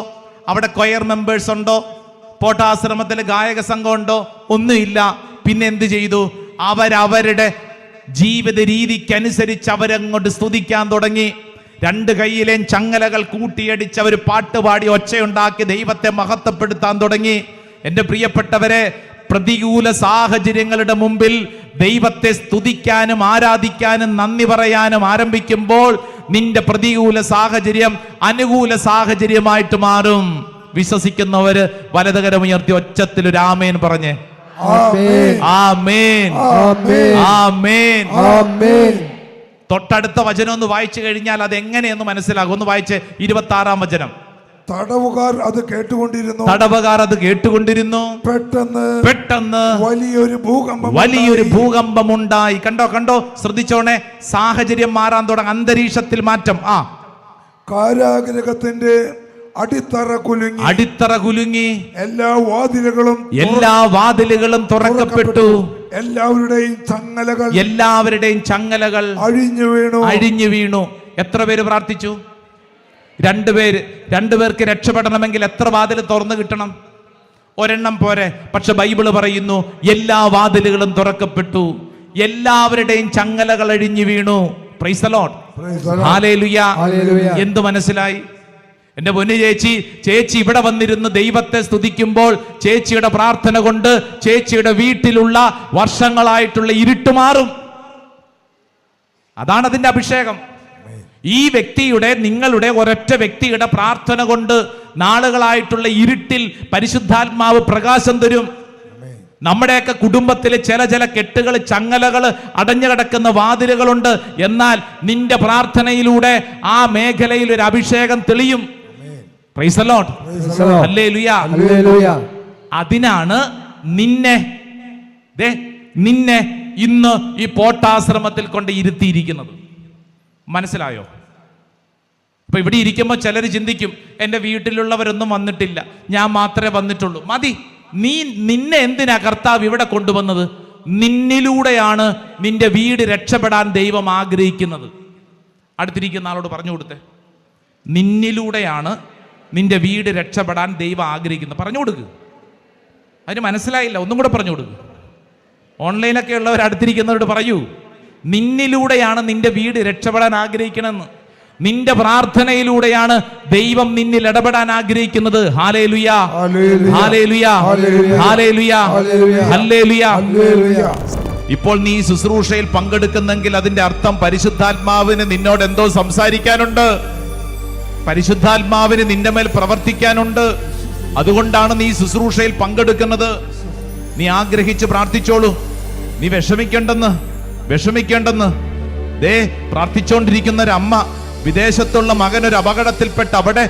അവിടെ കൊയർ മെമ്പേഴ്സ് ഉണ്ടോ? പോട്ടാശ്രമത്തിൽ ഗായക സംഘം ഉണ്ടോ? ഒന്നുമില്ല. പിന്നെ എന്ത് ചെയ്തു? അവരവരുടെ ജീവിത രീതിക്കനുസരിച്ച് അവരങ്ങോട്ട് സ്തുതിക്കാൻ തുടങ്ങി. 2 കൈയിലെയും ചങ്ങലകൾ കൂട്ടിയടിച്ച് അവർ പാട്ടുപാടി ഒച്ചയുണ്ടാക്കി ദൈവത്തെ മഹത്വപ്പെടുത്താൻ തുടങ്ങി. എൻ്റെ പ്രിയപ്പെട്ടവരെ, പ്രതികൂല സാഹചര്യങ്ങളുടെ മുമ്പിൽ ദൈവത്തെ സ്തുതിക്കാനും ആരാധിക്കാനും നന്ദി പറയാനും ആരംഭിക്കുമ്പോൾ നിന്റെ പ്രതികൂല സാഹചര്യം അനുകൂല സാഹചര്യമായിട്ട് മാറും. വിശ്വസിക്കുന്നവര് വലതുകരം ഉയർത്തി ഒച്ചത്തിൽ ഒരു ആമേൻ പറഞ്ഞേ. ആമേൻ, ആമേൻ, ആമേൻ. തൊട്ടടുത്ത വചനം ഒന്ന് വായിച്ചു കഴിഞ്ഞാൽ അത് എങ്ങനെയെന്ന് മനസ്സിലാകും. ഒന്ന് വായിച്ച് 26-ാം വചനം. തടവുകാർ അത് കേട്ടുകൊണ്ടിരുന്നു. പെട്ടെന്ന് വലിയൊരു ഭൂകമ്പം ഉണ്ടായി. കണ്ടോ? ശ്രദ്ധിച്ചോണേ. സാഹചര്യം മാറാൻ തുടങ്ങി, അന്തരീക്ഷത്തിൽ മാറ്റം. കാരാഗൃഹത്തിന്റെ അടിത്തറ കുലുങ്ങി. എല്ലാ വാതിലുകളും തുറക്കപ്പെട്ടു. എല്ലാവരുടെയും ചങ്ങലകൾ അഴിഞ്ഞു വീണു. എത്ര പേര് പ്രാർത്ഥിച്ചു? 2 പേര്. 2 പേർക്ക് രക്ഷപ്പെടണമെങ്കിൽ എത്ര വാതിൽ തുറന്നു കിട്ടണം? ഒരെണ്ണം പോരെ. പക്ഷെ ബൈബിള് പറയുന്നു എല്ലാ വാതിലുകളും തുറക്കപ്പെട്ടു, എല്ലാവരുടെയും ചങ്ങലകൾ അഴിഞ്ഞു വീണു. Price the Lord, hallelujah. എന്ത് മനസ്സിലായി? എന്റെ പൊന്നു ചേച്ചി ഇവിടെ വന്നിരുന്ന് ദൈവത്തെ സ്തുതിക്കുമ്പോൾ ചേച്ചിയുടെ പ്രാർത്ഥന കൊണ്ട് ചേച്ചിയുടെ വീട്ടിലുള്ള വർഷങ്ങളായിട്ടുള്ള ഇരുട്ട് മാറും. അതാണ് അതിന്റെ അഭിഷേകം. ഈ വ്യക്തിയുടെ, നിങ്ങളുടെ ഒരൊറ്റ വ്യക്തിയുടെ പ്രാർത്ഥന കൊണ്ട് നാളുകളായിട്ടുള്ള ഇരുട്ടിൽ പരിശുദ്ധാത്മാവ് പ്രകാശം തരും. നമ്മുടെയൊക്കെ കുടുംബത്തിലെ ചില കെട്ടുകൾ, ചങ്ങലകൾ, അടഞ്ഞു കിടക്കുന്ന വാതിലുകളുണ്ട്. എന്നാൽ നിന്റെ പ്രാർത്ഥനയിലൂടെ ആ മേഖലയിൽ ഒരു അഭിഷേകം തെളിയും. Price the Lord. ഹല്ലേലൂയ. അതിനാണ് നിന്നെ ഇന്ന് ഈ പോട്ടാശ്രമത്തിൽ കൊണ്ട് ഇരുത്തിയിരിക്കുന്നത്. മനസ്സിലായോ? അപ്പൊ ഇവിടെ ഇരിക്കുമ്പോൾ ചിലർ ചിന്തിക്കും, എൻ്റെ വീട്ടിലുള്ളവരൊന്നും വന്നിട്ടില്ല, ഞാൻ മാത്രമേ വന്നിട്ടുള്ളൂ. മതി, നിന്നെ എന്തിനാ കർത്താവ് ഇവിടെ കൊണ്ടുവന്നത്? നിന്നിലൂടെയാണ് നിന്റെ വീട് രക്ഷപ്പെടാൻ ദൈവം ആഗ്രഹിക്കുന്നത്. അടുത്തിരിക്കുന്ന ആളോട് പറഞ്ഞു കൊടുത്തേ, നിന്നിലൂടെയാണ് നിന്റെ വീട് രക്ഷപ്പെടാൻ ദൈവം ആഗ്രഹിക്കുന്നത്. പറഞ്ഞു കൊടുക്കുക. അതിന് മനസ്സിലായില്ല, ഒന്നും കൂടെ പറഞ്ഞു കൊടുക്കുക. ഓൺലൈനൊക്കെ ഉള്ളവർ അടുത്തിരിക്കുന്നവരോട് പറയൂ, നിന്നിലൂടെയാണ് നിന്റെ വീട് രക്ഷപ്പെടാൻ ആഗ്രഹിക്കണമെന്ന്. നിന്റെ പ്രാർത്ഥനയിലൂടെയാണ് ദൈവം നിന്നിൽ ഇടപെടാൻ ആഗ്രഹിക്കുന്നത്. Hallelujah, hallelujah, hallelujah, hallelujah. ഇപ്പോൾ നീ ശുശ്രൂഷയിൽ പങ്കെടുക്കുന്നെങ്കിൽ അതിന്റെ അർത്ഥം പരിശുദ്ധാത്മാവിന് നിന്നോട് എന്തോ സംസാരിക്കാനുണ്ട്, പരിശുദ്ധാത്മാവിന് നിന്റെ മേൽ പ്രവർത്തിക്കാനുണ്ട്. അതുകൊണ്ടാണ് നീ ശുശ്രൂഷയിൽ പങ്കെടുക്കുന്നത്. നീ ആഗ്രഹിച്ച് പ്രാർത്ഥിച്ചോളൂ, നീ വിഷമിക്കേണ്ടെന്ന്. പ്രാർത്ഥിച്ചുകൊണ്ടിരിക്കുന്ന ഒരു അമ്മ, വിദേശത്തുള്ള മകൻ ഒരു അപകടത്തിൽപ്പെട്ട് അവിടെ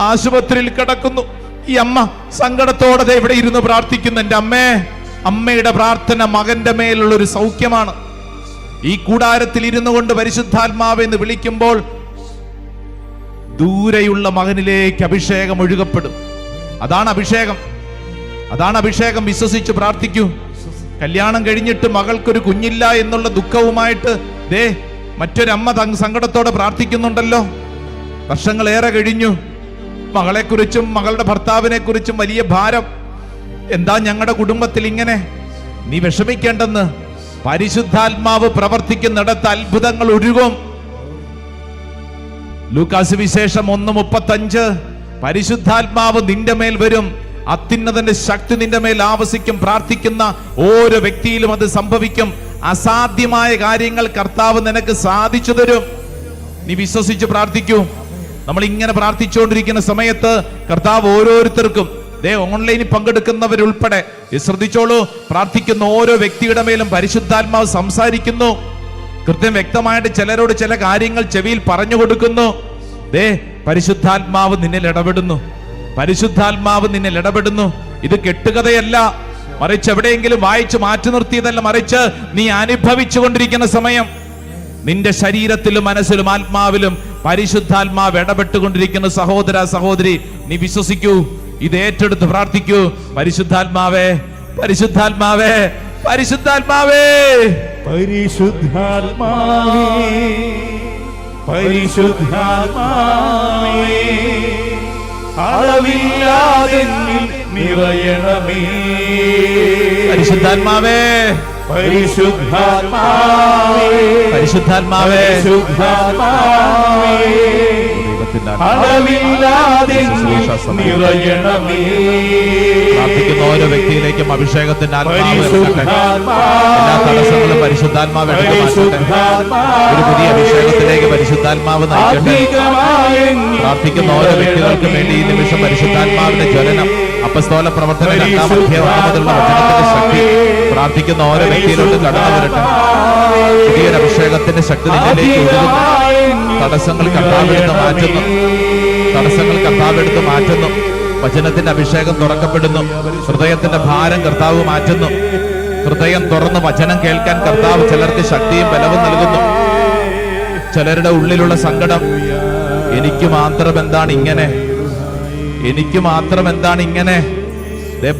ആശുപത്രിയിൽ കിടക്കുന്നു. ഈ അമ്മ സങ്കടത്തോടെ ഇവിടെ ഇരുന്ന് പ്രാർത്ഥിക്കുന്നു. എൻ്റെ അമ്മയുടെ പ്രാർത്ഥന മകന്റെ മേലുള്ള ഒരു സൗഖ്യമാണ്. ഈ കൂടാരത്തിൽ ഇരുന്നു കൊണ്ട് പരിശുദ്ധാത്മാവെന്ന് വിളിക്കുമ്പോൾ ദൂരെയുള്ള മകനിലേക്ക് അഭിഷേകം ഒഴുകപ്പെടും. അതാണ് അഭിഷേകം. വിശ്വസിച്ച് പ്രാർത്ഥിക്കൂ. കല്യാണം കഴിഞ്ഞിട്ട് മകൾക്കൊരു കുഞ്ഞില്ല എന്നുള്ള ദുഃഖവുമായിട്ട് മറ്റൊരമ്മ സങ്കടത്തോടെ പ്രാർത്ഥിക്കുന്നുണ്ടല്ലോ. വർഷങ്ങളേറെ കഴിഞ്ഞു, മകളെക്കുറിച്ചും മകളുടെ ഭർത്താവിനെ കുറിച്ചും വലിയ ഭാരം. എന്താ ഞങ്ങളുടെ കുടുംബത്തിൽ ഇങ്ങനെ? നീ വിഷമിക്കേണ്ടെന്ന്. പരിശുദ്ധാത്മാവ് പ്രവർത്തിക്കുന്നിടത്ത് അത്ഭുതങ്ങൾ ഒഴുകും. ലൂക്കാസ് വിശേഷം 1:35, പരിശുദ്ധാത്മാവ് നിന്റെ മേൽ വരും, അത്യുന്നതന്റെ ശക്തി നിന്റെ മേൽ ആവസിക്കും. പ്രാർത്ഥിക്കുന്ന ഓരോ വ്യക്തിയിലും അത് സംഭവിക്കും. അസാധ്യമായ കാര്യങ്ങൾ കർത്താവ് നിനക്ക് സാധിച്ചു തരും. നീ വിശ്വസിച്ച് പ്രാർത്ഥിക്കൂ. നമ്മൾ ഇങ്ങനെ പ്രാർത്ഥിച്ചുകൊണ്ടിരിക്കുന്ന സമയത്ത് കർത്താവ് ഓരോരുത്തർക്കും, ഓൺലൈനിൽ പങ്കെടുക്കുന്നവരുൾപ്പെടെ ശ്രദ്ധിച്ചോളൂ, പ്രാർത്ഥിക്കുന്ന ഓരോ വ്യക്തിയുടെ മേലും പരിശുദ്ധാത്മാവ് സംസാരിക്കുന്നു. കൃത്യം വ്യക്തമായിട്ട് ചിലരോട് ചില കാര്യങ്ങൾ ചെവിയിൽ പറഞ്ഞു കൊടുക്കുന്നു. പരിശുദ്ധാത്മാവ് നിന്നിൽ ഇടപെടുന്നു. ഇത് കെട്ടുകഥയല്ല, മറിച്ച് എവിടെയെങ്കിലും വായിച്ച് മാറ്റി നിർത്തിയതല്ല, മറിച്ച് നീ അനുഭവിച്ചു കൊണ്ടിരിക്കുന്ന സമയം നിന്റെ ശരീരത്തിലും മനസ്സിലും ആത്മാവിലും പരിശുദ്ധാത്മാവ് ഇടപെട്ടുകൊണ്ടിരിക്കുന്ന സഹോദര സഹോദരി, നീ വിശ്വസിക്കൂ, ഇത് ഏറ്റെടുത്ത് പ്രാർത്ഥിക്കൂ. പരിശുദ്ധാത്മാവേ, പരിശുദ്ധാത്മാവേ, പരിശുദ്ധാത്മാവേ, പരിശുദ്ധാത്മാവേ, അളവില്ലാതെ നിറയണമേ. പരിശുദ്ധാത്മാവേ, പരിശുദ്ധാത്മാവേ, പരിശുദ്ധാത്മാവേ, അളവില്ലാതെ നിറയണമേ. പ്രാർത്ഥിക്കുന്ന ഓരോ വ്യക്തിയിലേക്കും അഭിഷേകത്തിന്റെ ആത്മാവ് എല്ലാ തടസ്സങ്ങളും പരിശുദ്ധാത്മാവ് എടുത്തു മാറ്റട്ടെ. ഒരു പുതിയ അഭിഷേകത്തിലേക്ക് പരിശുദ്ധാത്മാവ് നയിക്കട്ടെ. പ്രാർത്ഥിക്കുന്ന ഓരോ വ്യക്തികൾക്കും വേണ്ടി ഈ നിമിഷം പരിശുദ്ധാത്മാവിന്റെ ജ്വലനം, അപ്പസ്തോല പ്രവർത്തനം 2-ാം അധ്യായം മുതലുള്ള വചനത്തിന്റെ ശക്തി പ്രാർത്ഥിക്കുന്ന ഓരോ വ്യക്തിയിലോട്ട് കടന്നു വരട്ടെ. പുതിയൊരു അഭിഷേകത്തിന്റെ ശക്തി നിന്നിലേക്ക് ഒഴുകുന്നു. തടസ്സങ്ങൾ കർത്താവെടുത്ത് മാറ്റുന്നു. വചനത്തിന്റെ അഭിഷേകം തുറക്കപ്പെടുന്നു. ഹൃദയത്തിന്റെ ഭാരം കർത്താവ് മാറ്റുന്നു. ഹൃദയം തുറന്ന് വചനം കേൾക്കാൻ കർത്താവ് ചിലർക്ക് ശക്തിയും ബലവും നൽകുന്നു. ചിലരുടെ ഉള്ളിലുള്ള സങ്കടം, എനിക്ക് മാത്രം എന്താണ് ഇങ്ങനെ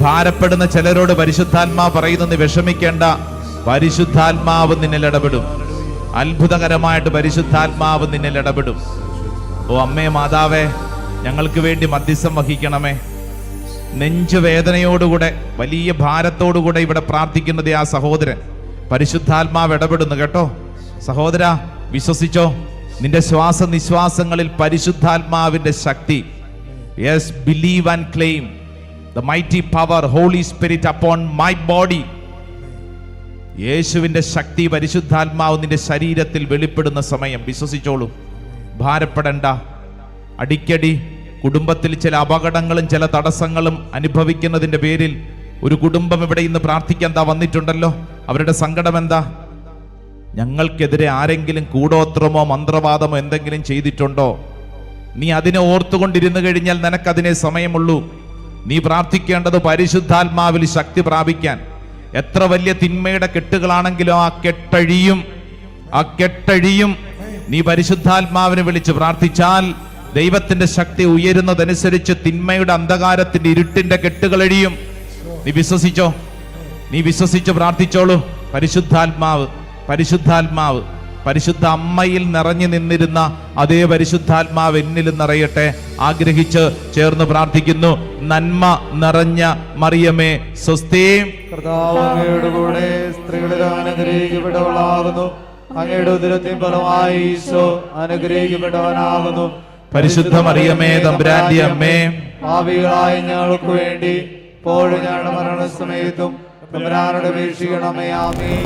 ഭാരപ്പെടുന്ന ചിലരോട് പരിശുദ്ധാത്മാവ് പറയുന്നു, നീ വിഷമിക്കേണ്ട, പരിശുദ്ധാത്മാവ് നിന്നിൽ ഇടപെടും. അത്ഭുതകരമായിട്ട് പരിശുദ്ധാത്മാവ് നിന്നിൽ ഇടപെടും. ഓ അമ്മേ, മാതാവേ, ഞങ്ങൾക്ക് വേണ്ടി മധ്യസ്ഥം വഹിക്കണമേ. നെഞ്ചുവേദനയോടുകൂടെ വലിയ ഭാരത്തോടുകൂടെ ഇവിടെ പ്രാർത്ഥിക്കുന്നത് ആ സഹോദരൻ, പരിശുദ്ധാത്മാവ് ഇടപെടുന്നു കേട്ടോ. സഹോദര, വിശ്വസിച്ചോ, നിന്റെ ശ്വാസ നിശ്വാസങ്ങളിൽ പരിശുദ്ധാത്മാവിന്റെ ശക്തി. Yes, believe and claim the mighty power Holy Spirit upon my body. യേശുവിന്റെ ശക്തി, പരിശുദ്ധാത്മാവ് നിന്റെ ശരീരത്തിൽ വെളിപ്പെടുന്ന സമയം വിശ്വസിച്ചോളൂ. ഭാരപ്പെടണ്ട. അടിക്കടി കുടുംബത്തിൽ ചില അപകടങ്ങളും ചില തടസ്സങ്ങളും അനുഭവിക്കുന്നതിന്റെ പേരിൽ ഒരു കുടുംബം ഇവിടെ ഇന്ന് പ്രാർത്ഥിക്കാൻ വന്നിട്ടുണ്ടല്ലോ. അവരുടെ സങ്കടം എന്താ? ഞങ്ങൾക്കെതിരെ ആരെങ്കിലും കൂടോത്രമോ മന്ത്രവാദമോ എന്തെങ്കിലും ചെയ്തിട്ടുണ്ടോ? നീ അതിനെ ഓർത്തുകൊണ്ടിരുന്നു കഴിഞ്ഞാൽ നിനക്കതിനെ സമയമുള്ളൂ. നീ പ്രാർത്ഥിക്കേണ്ടത് പരിശുദ്ധാത്മാവിൽ ശക്തി പ്രാപിക്കാൻ. എത്ര വലിയ തിന്മയുടെ കെട്ടുകളാണെങ്കിലും ആ കെട്ടഴിയും. നീ പരിശുദ്ധാത്മാവിനെ വിളിച്ച് പ്രാർത്ഥിച്ചാൽ ദൈവത്തിന്റെ ശക്തി ഉയരുന്നതനുസരിച്ച് തിന്മയുടെ അന്ധകാരത്തിന്റെ ഇരുട്ടിന്റെ കെട്ടുകൾ എഴിയും. നീ വിശ്വസിച്ച് പ്രാർത്ഥിച്ചോളൂ. പരിശുദ്ധാത്മാവ് പരിശുദ്ധ അമ്മയിൽ നിറഞ്ഞു നിന്നിരുന്ന അതേ പരിശുദ്ധാത്മാവ് എന്നിലും നിറയട്ടെ. ആഗ്രഹിച്ച് ചേർന്ന് പ്രാർത്ഥിക്കുന്നു. നന്മ നിറഞ്ഞ മറിയമേ സ്വസ്തി, കർത്താവ് അങ്ങയുടെ കൂടെ സ്ത്രീകളിൽ അനുഗ്രഹിക്കപ്പെട്ടവളാകുന്നു. അങ്ങയുടെ ഉദരത്തിൻ ഫലമായി ഈശോ അനുഗ്രഹിക്കപ്പെട്ടവനാകുന്നു. പരിശുദ്ധ മറിയമേ തമ്പുരാന്റെ അമ്മേ, പാപികളായ ഞങ്ങൾക്ക് വേണ്ടി ഇപ്പോഴും ഞങ്ങളുടെ മരണസമയത്തും തമ്പുരാനോട് അപേക്ഷിക്കണമേ. ആമേൻ.